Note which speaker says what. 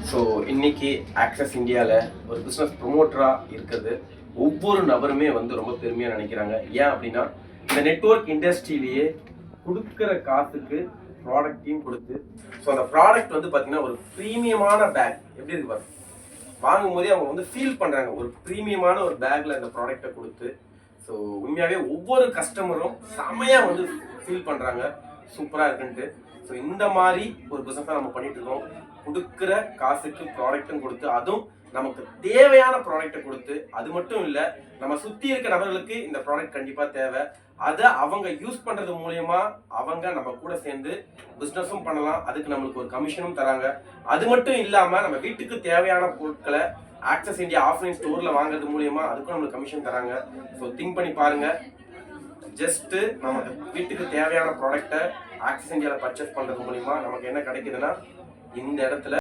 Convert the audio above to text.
Speaker 1: So இன்னைக்கு access இந்தியாவில் ஒரு பிஸ்னஸ் ப்ரொமோட்டராக இருக்கிறது ஒவ்வொரு நபருமே வந்து ரொம்ப பெருமையாக நினைக்கிறாங்க. ஏன் அப்படின்னா இந்த நெட்வொர்க் இண்டஸ்ட்ரியிலேயே கொடுக்குற காசுக்கு ப்ராடக்டையும் கொடுத்து, ஸோ அந்த ப்ராடக்ட் வந்து பார்த்தீங்கன்னா ஒரு ப்ரீமியமான பேக் எப்படி இருக்கு பாருங்க, வாங்கும் போதே அவங்க வந்து ஃபீல் பண்ணுறாங்க ஒரு ப்ரீமியமான ஒரு பேக்கில் அந்த ப்ராடக்டை கொடுத்து. ஸோ உண்மையாகவே ஒவ்வொரு கஸ்டமரும் செமையாக வந்து ஃபீல் பண்ணுறாங்க சூப்பராக இருக்குன்ட்டு. ஸோ இந்த மாதிரி ஒரு பிஸ்னஸ் தான் நம்ம பண்ணிட்டு இருக்கோம். கொடுக்குற காசுக்கு ப்ராடக்ட்டும் கொடுத்து, அதுவும் நமக்கு தேவையான ப்ராடக்டை கொடுத்து, அது மட்டும் இல்லை நம்ம சுற்றி இருக்க நபர்களுக்கு இந்த ப்ராடக்ட் கண்டிப்பாக தேவை, அதை அவங்க யூஸ் பண்ணுறது மூலயமா அவங்க நம்ம கூட சேர்ந்து பிஸ்னஸும் பண்ணலாம், அதுக்கு நம்மளுக்கு ஒரு கமிஷனும் தராங்க. அது மட்டும் இல்லாமல் நம்ம வீட்டுக்கு தேவையான பொருட்களை ஆக்சஸ் இந்தியா ஆஃப்லைன் ஸ்டோரில் வாங்குறது மூலயமா அதுக்கும் நம்மளுக்கு கமிஷன் தராங்க. ஸோ திங்க் பண்ணி பாருங்கள். ஜஸ்ட்டு நமக்கு வீட்டுக்கு தேவையான ப்ராடக்டை ஆக்சஸ் இந்தியாவில் பர்ச்சேஸ் பண்ணுறது மூலிமா நமக்கு என்ன கிடைக்குதுன்னா இந்த இடத்துல